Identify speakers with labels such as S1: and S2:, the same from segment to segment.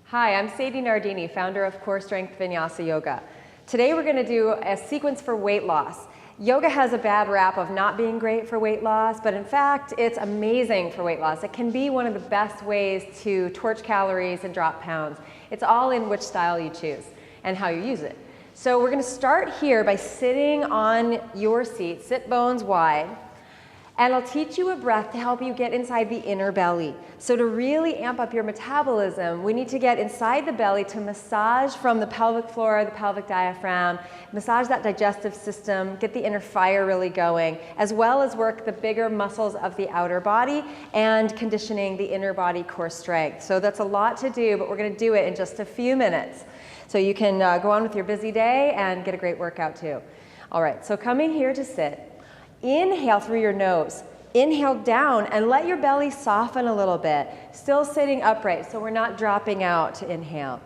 S1: Hi, I'm Sadie Nardini, founder of Core Strength Vinyasa Yoga. Today we're going to do a sequence for weight loss. Yoga has a bad rap of not being great for weight loss, but in fact it's amazing for weight loss. It can be one of the best ways to torch calories and drop pounds. It's all in which style you choose and how you use it. So we're going to start here by sitting on your seat, sit bones wide. And I'll teach you a breath to help you get inside the inner belly. So to really amp up your metabolism, we need to get inside the belly to massage from the pelvic floor, the pelvic diaphragm, massage that digestive system, get the inner fire really going, as well as work the bigger muscles of the outer body and conditioning the inner body core strength. So that's a lot to do, but we're going to do it in just a few minutes. So you can go on with your busy day and get a great workout too. All right, so coming here to sit. Inhale through your nose. Inhale down and let your belly soften a little bit. Still sitting upright so we're not dropping out to inhale.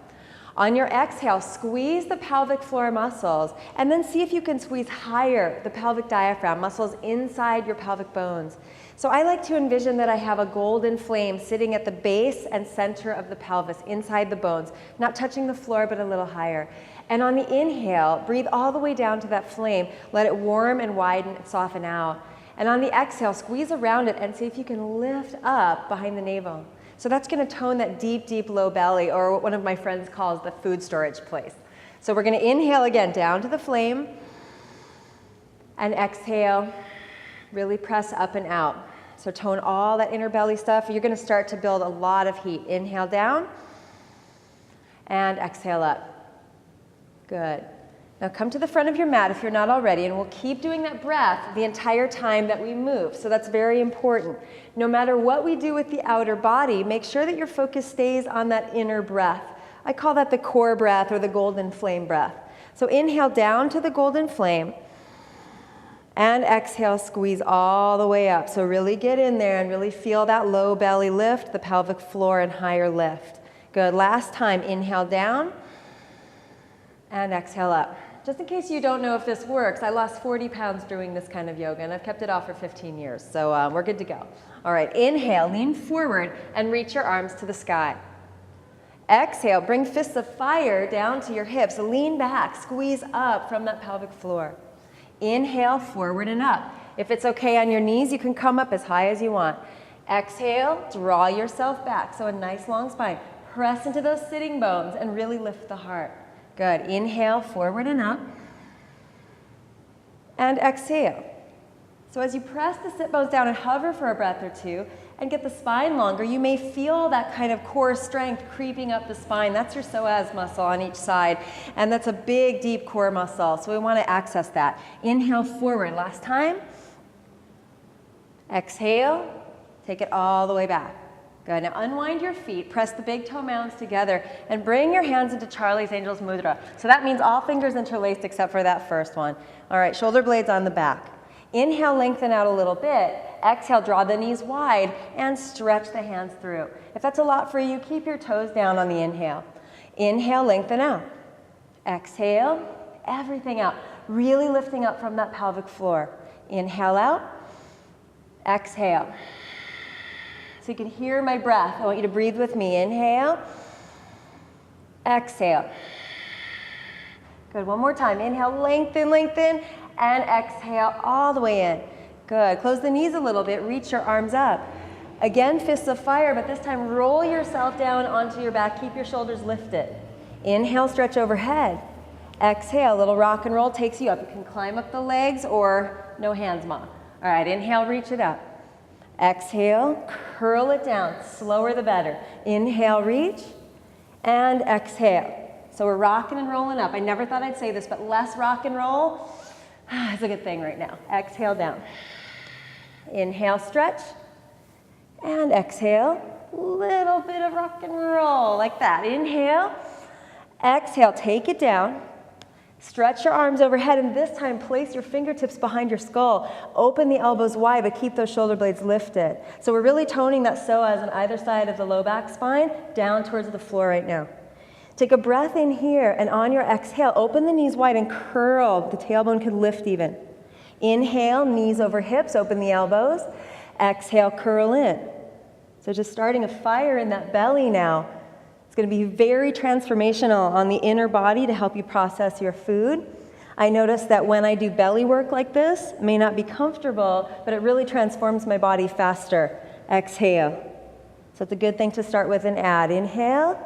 S1: On your exhale, squeeze the pelvic floor muscles and then see if you can squeeze higher the pelvic diaphragm, muscles inside your pelvic bones. So I like to envision that I have a golden flame sitting at the base and center of the pelvis, inside the bones, not touching the floor but a little higher. And on the inhale, breathe all the way down to that flame. Let it warm and widen and soften out. And on the exhale, squeeze around it and see if you can lift up behind the navel. So that's going to tone that deep, deep low belly, or what one of my friends calls the food storage place. So we're going to inhale again down to the flame. And exhale, really press up and out. So tone all that inner belly stuff. You're going to start to build a lot of heat. Inhale down and exhale up. Good. Now come to the front of your mat if you're not already, and we'll keep doing that breath the entire time that we move. So that's very important. No matter what we do with the outer body, make sure that your focus stays on that inner breath. I call that the core breath or the golden flame breath. So inhale down to the golden flame, and exhale, squeeze all the way up. So really get in there and really feel that low belly lift, the pelvic floor and higher lift. Good. Last time, inhale down. And exhale up. Just in case you don't know if this works, I lost 40 pounds doing this kind of yoga, and I've kept it off for 15 years, so we're good to go. All right, inhale, lean forward, and reach your arms to the sky. Exhale, bring fists of fire down to your hips. Lean back, squeeze up from that pelvic floor. Inhale, forward and up. If it's okay on your knees, you can come up as high as you want. Exhale, draw yourself back, so a nice long spine. Press into those sitting bones and really lift the heart. Good. Inhale, forward and up. And exhale. So as you press the sit bones down and hover for a breath or two and get the spine longer, you may feel that kind of core strength creeping up the spine. That's your psoas muscle on each side. And that's a big, deep core muscle. So we want to access that. Inhale, forward. Last time. Exhale. Take it all the way back. Good. Now unwind your feet, press the big toe mounds together, and bring your hands into Charlie's Angels Mudra. So that means all fingers interlaced except for that first one. All right, shoulder blades on the back. Inhale, lengthen out a little bit. Exhale, draw the knees wide and stretch the hands through. If that's a lot for you, keep your toes down on the inhale. Inhale, lengthen out. Exhale, everything out. Really lifting up from that pelvic floor. Inhale out. Exhale. So you can hear my breath. I want you to breathe with me. Inhale. Exhale. Good. One more time. Inhale, lengthen, lengthen, and exhale all the way in. Good. Close the knees a little bit. Reach your arms up. Again, fists of fire, but this time roll yourself down onto your back. Keep your shoulders lifted. Inhale, stretch overhead. Exhale, little rock and roll takes you up. You can climb up the legs or no hands, Mom. All right, inhale, reach it up. Exhale, curl it down. Slower the better. Inhale, reach, and exhale. So we're rocking and rolling up. I never thought I'd say this, but less rock and roll is a good thing right now. Exhale down. Inhale, stretch, and exhale. Little bit of rock and roll, like that. Inhale, exhale, take it down. Stretch your arms overhead, and this time place your fingertips behind your skull. Open the elbows wide, but keep those shoulder blades lifted. So we're really toning that psoas on either side of the low back spine down towards the floor right now. Take a breath in here, and on your exhale, open the knees wide and curl. The tailbone could lift even. Inhale, knees over hips, open the elbows. Exhale, curl in. So just starting a fire in that belly now. going to be very transformational on the inner body to help you process your food. I notice that when I do belly work like this, it may not be comfortable, but it really transforms my body faster. Exhale. So it's a good thing to start with and add. Inhale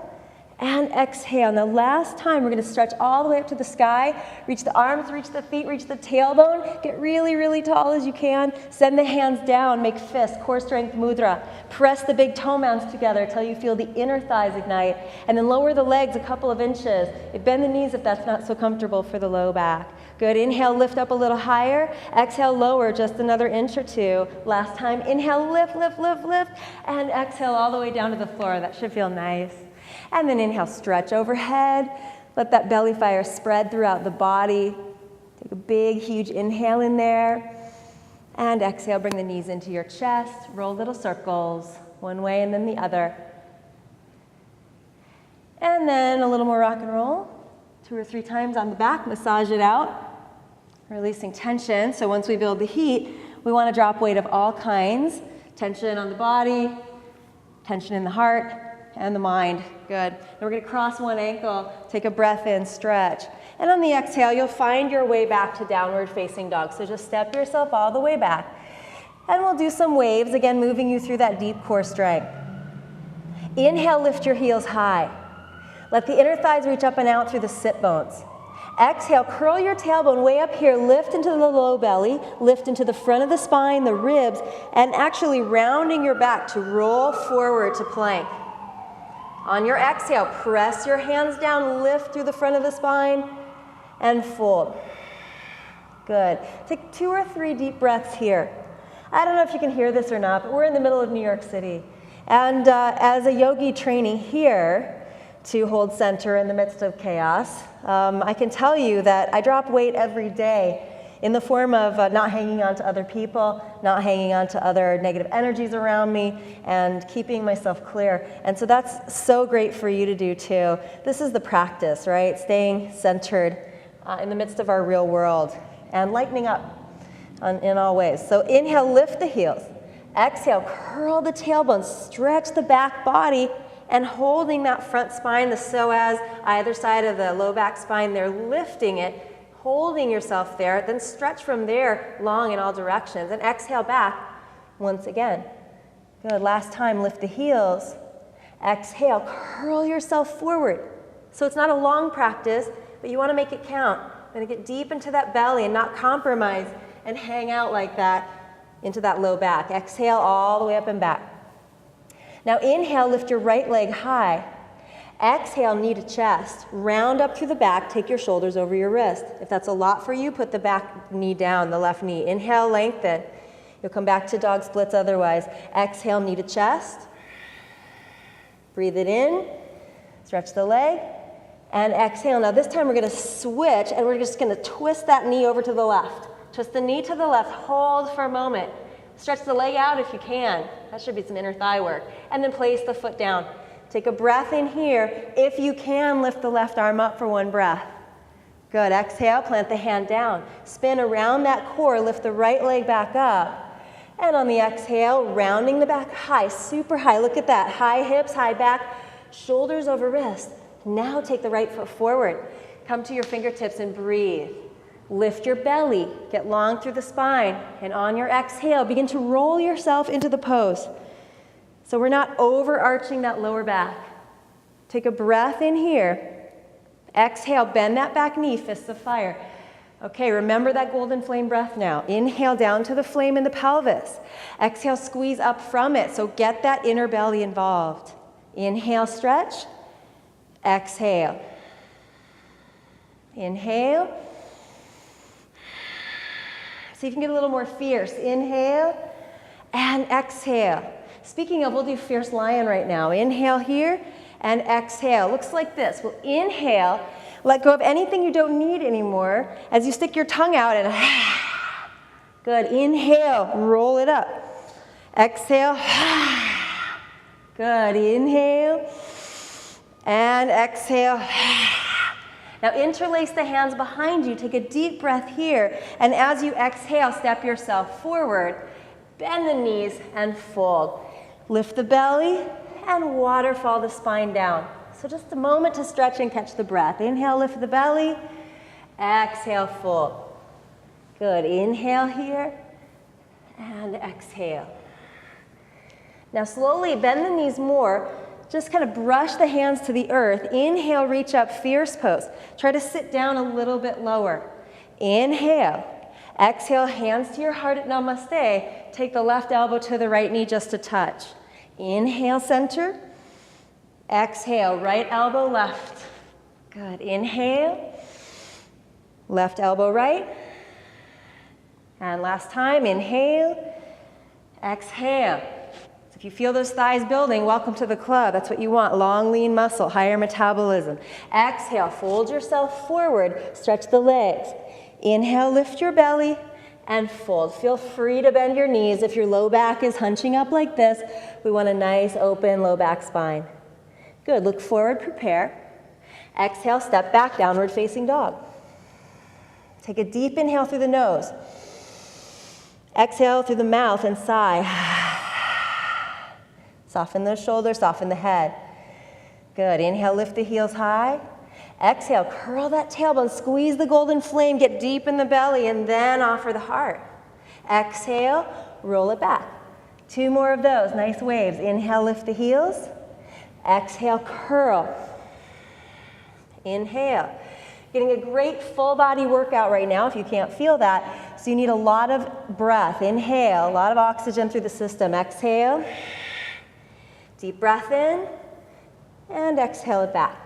S1: and exhale. Now last time, we're going to stretch all the way up to the sky. Reach the arms, reach the feet, reach the tailbone. Get really, really tall as you can. Send the hands down. Make fists, core strength mudra. Press the big toe mounds together till you feel the inner thighs ignite. And then lower the legs a couple of inches. Bend the knees if that's not so comfortable for the low back. Good. Inhale, lift up a little higher. Exhale, lower just another inch or two. Last time, inhale, lift, lift, lift, lift. And exhale all the way down to the floor. That should feel nice. And then inhale, stretch overhead. Let that belly fire spread throughout the body. Take a big, huge inhale in there. And exhale, bring the knees into your chest. Roll little circles, one way and then the other. And then a little more rock and roll. 2 or 3 times on the back, massage it out. Releasing tension. So once we build the heat, we want to drop weight of all kinds. Tension on the body, tension in the heart, and the mind. Good. Then we're going to cross one ankle, take a breath in, stretch. And on the exhale, you'll find your way back to downward facing dog. So just step yourself all the way back. And we'll do some waves, again, moving you through that deep core strength. Inhale, lift your heels high. Let the inner thighs reach up and out through the sit bones. Exhale, curl your tailbone way up here, lift into the low belly, lift into the front of the spine, the ribs, and actually rounding your back to roll forward to plank. On your exhale, press your hands down, lift through the front of the spine, and fold. Good. Take 2 or 3 deep breaths here. I don't know if you can hear this or not, but we're in the middle of New York City. And as a yogi training here to hold center in the midst of chaos, I can tell you that I drop weight every day in the form of not hanging on to other people, not hanging on to other negative energies around me, and keeping myself clear. And so that's so great for you to do too. This is the practice, right? Staying centered in the midst of our real world and lightening up in all ways. So inhale, lift the heels. Exhale, curl the tailbone, stretch the back body, and holding that front spine, the psoas, either side of the low back spine, they're lifting it, holding yourself there, then stretch from there long in all directions, and exhale back once again. Good. Last time, lift the heels. Exhale, curl yourself forward. So it's not a long practice, but you want to make it count. I'm going to get deep into that belly and not compromise and hang out like that into that low back. Exhale all the way up and back. Now inhale, lift your right leg high. Exhale, knee to chest. Round up through the back, take your shoulders over your wrist. If that's a lot for you, put the back knee down, the left knee. Inhale, lengthen. You'll come back to dog splits otherwise. Exhale, knee to chest. Breathe it in. Stretch the leg. And exhale. Now this time we're going to switch and we're just going to twist that knee over to the left. Twist the knee to the left. Hold for a moment. Stretch the leg out if you can. That should be some inner thigh work. And then place the foot down. Take a breath in here. If you can, lift the left arm up for one breath. Good. Exhale, plant the hand down. Spin around that core, lift the right leg back up. And on the exhale, rounding the back high, super high. Look at that. High hips, high back, shoulders over wrist. Now take the right foot forward. Come to your fingertips and breathe. Lift your belly, get long through the spine, and on your exhale, begin to roll yourself into the pose. So we're not overarching that lower back. Take a breath in here. Exhale, bend that back knee, fists of fire. Okay, remember that golden flame breath now. Inhale down to the flame in the pelvis. Exhale, squeeze up from it. So get that inner belly involved. Inhale, stretch. Exhale. Inhale. See if you can get a little more fierce. Inhale and exhale. Speaking of, we'll do fierce lion right now. Inhale here and exhale. Looks like this. We'll inhale, let go of anything you don't need anymore as you stick your tongue out and good. Inhale, roll it up. Exhale. Good. Inhale and exhale. Now interlace the hands behind you. Take a deep breath here. And as you exhale, step yourself forward. Bend the knees and fold. Lift the belly and waterfall the spine down. So just a moment to stretch and catch the breath. Inhale, lift the belly. Exhale, fold. Good. Inhale here and exhale. Now slowly bend the knees more. Just kind of brush the hands to the earth. Inhale, reach up, fierce pose. Try to sit down a little bit lower. Inhale. Exhale, hands to your heart at namaste. Take the left elbow to the right knee just a touch. Inhale, center. Exhale, right elbow left. Good. Inhale. Left elbow right. And last time, inhale. Exhale. So if you feel those thighs building, welcome to the club. That's what you want. Long, lean muscle, higher metabolism. Exhale, fold yourself forward. Stretch the legs. Inhale, lift your belly and fold. Feel free to bend your knees. If your low back is hunching up like this, we want a nice open low back spine. Good. Look forward, prepare. Exhale, step back, downward facing dog. Take a deep inhale through the nose. Exhale through the mouth and sigh. Soften the shoulders, soften the head. Good. Inhale, lift the heels high. Exhale, curl that tailbone, squeeze the golden flame, get deep in the belly, and then offer the heart. Exhale, roll it back. 2 more of those, nice waves. Inhale, lift the heels. Exhale, curl. Inhale. Getting a great full body workout right now if you can't feel that. So you need a lot of breath. Inhale, a lot of oxygen through the system. Exhale. Deep breath in. And exhale it back.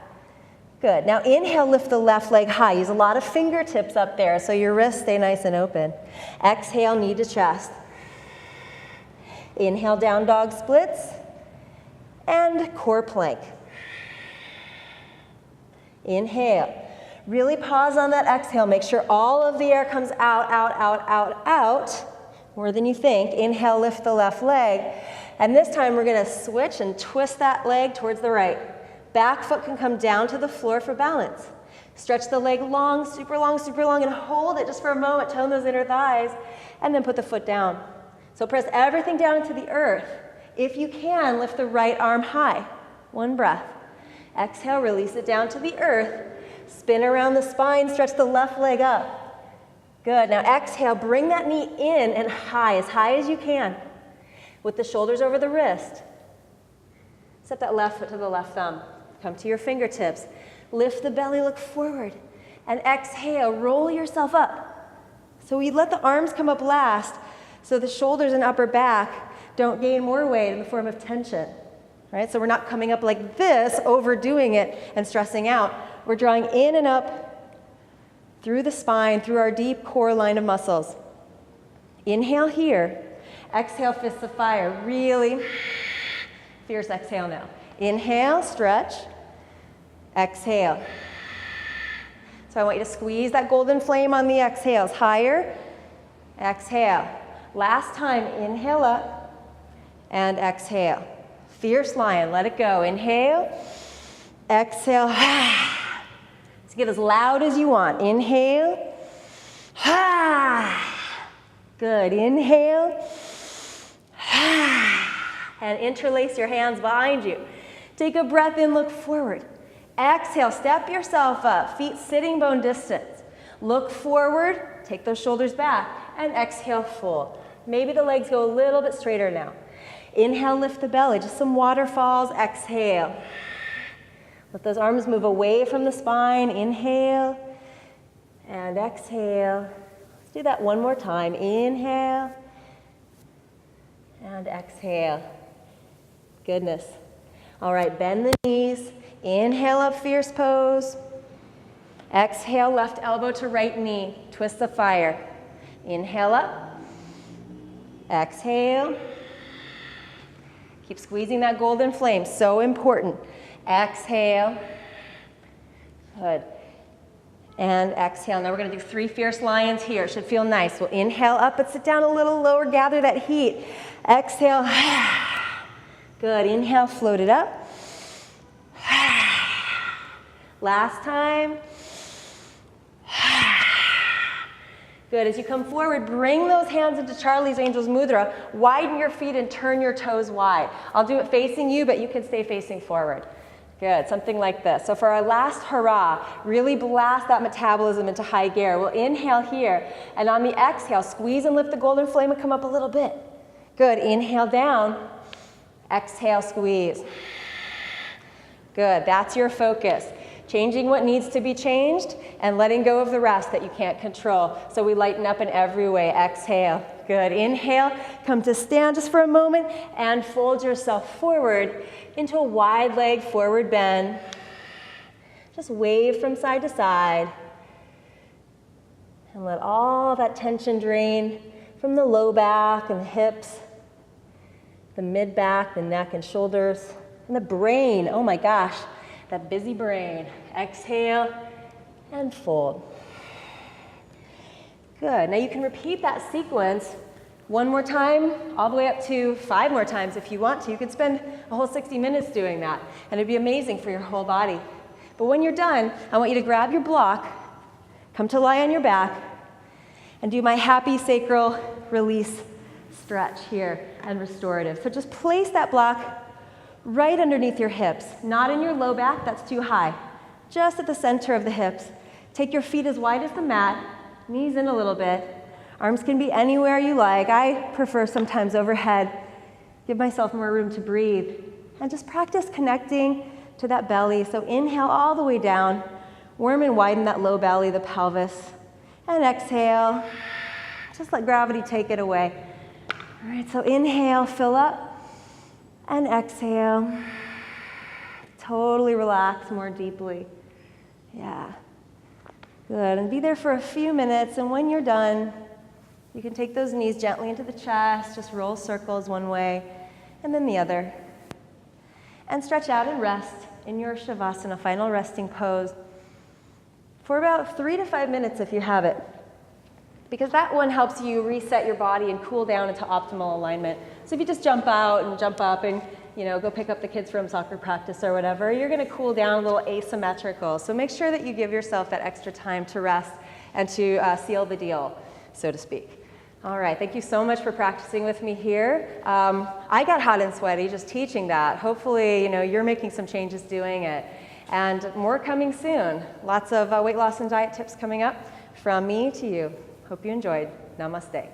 S1: Good. Now inhale, lift the left leg high. Use a lot of fingertips up there so your wrists stay nice and open. Exhale, knee to chest. Inhale, down dog splits. And core plank. Inhale. Really pause on that exhale. Make sure all of the air comes out, out, out, out, out. More than you think. Inhale, lift the left leg. And this time we're going to switch and twist that leg towards the right. Back foot can come down to the floor for balance. Stretch the leg long, super long, and hold it just for a moment. Tone those inner thighs. And then put the foot down. So press everything down into the earth. If you can, lift the right arm high. 1 breath. Exhale, release it down to the earth. Spin around the spine, stretch the left leg up. Good. Now exhale, bring that knee in and high as you can. With the shoulders over the wrist. Step that left foot to the left thumb. Come to your fingertips. Lift the belly, look forward. And exhale, roll yourself up. So we let the arms come up last so the shoulders and upper back don't gain more weight in the form of tension. Right? So we're not coming up like this, overdoing it and stressing out. We're drawing in and up through the spine, through our deep core line of muscles. Inhale here. Exhale, fists of fire. Really fierce exhale now. Inhale, stretch. Exhale. So I want you to squeeze that golden flame on the exhales. Higher. Exhale. Last time, inhale up and exhale. Fierce lion, let it go. Inhale. Exhale. Get as loud as you want. Inhale. Good. Inhale. And interlace your hands behind you. Take a breath in, look forward. Exhale, step yourself up, feet sitting bone distance. Look forward, take those shoulders back, and exhale, fold. Maybe the legs go a little bit straighter now. Inhale, lift the belly, just some waterfalls. Exhale. Let those arms move away from the spine. Inhale and exhale. Let's do that one more time. Inhale and exhale. Goodness. All right, bend the knees. Inhale up, fierce pose. Exhale, left elbow to right knee. Twist the fire. Inhale up. Exhale. Keep squeezing that golden flame, so important. Exhale. Good. And exhale. Now we're going to do 3 fierce lions here. It should feel nice. We'll inhale up, but sit down a little lower. Gather that heat. Exhale. Good. Inhale, float it up. Last time. Good. As you come forward, bring those hands into Charlie's Angel's Mudra. Widen your feet and turn your toes wide. I'll do it facing you, but you can stay facing forward. Good, something like this. So for our last hurrah, really blast that metabolism into high gear. We'll inhale here, and on the exhale, squeeze and lift the golden flame and come up a little bit. Good, inhale down, exhale, squeeze. Good, that's your focus. Changing what needs to be changed and letting go of the rest that you can't control. So we lighten up in every way. Exhale. Good. Inhale. Come to stand just for a moment and fold yourself forward into a wide leg forward bend. Just wave from side to side. And let all that tension drain from the low back and the hips, the mid back, the neck and shoulders, and the brain. Oh my gosh. That busy brain. Exhale and fold. Good. Now you can repeat that sequence one more time, all the way up to 5 more times if you want to. You could spend a whole 60 minutes doing that, and it'd be amazing for your whole body. But when you're done, I want you to grab your block, come to lie on your back, and do my happy sacral release stretch here and restorative. So just place that block right underneath your hips, not in your low back, that's too high, just at the center of the hips. Take your feet as wide as the mat, knees in a little bit. Arms can be anywhere you like. I prefer sometimes overhead. Give myself more room to breathe. And just practice connecting to that belly. So inhale all the way down, warm and widen that low belly, the pelvis. And exhale, just let gravity take it away. All right, so inhale, fill up. And exhale, totally relax more deeply. Yeah, good, and be there for a few minutes, and when you're done, you can take those knees gently into the chest, just roll circles one way, and then the other. And stretch out and rest in your Shavasana, final resting pose, for about 3 to 5 minutes if you have it. Because that one helps you reset your body and cool down into optimal alignment. So if you just jump out and jump up and go pick up the kids from soccer practice or whatever, you're going to cool down a little asymmetrical. So make sure that you give yourself that extra time to rest and to seal the deal, so to speak. All right, thank you so much for practicing with me here. I got hot and sweaty just teaching that. Hopefully, you're making some changes doing it. And more coming soon. Lots of weight loss and diet tips coming up from me to you. Hope you enjoyed. Namaste.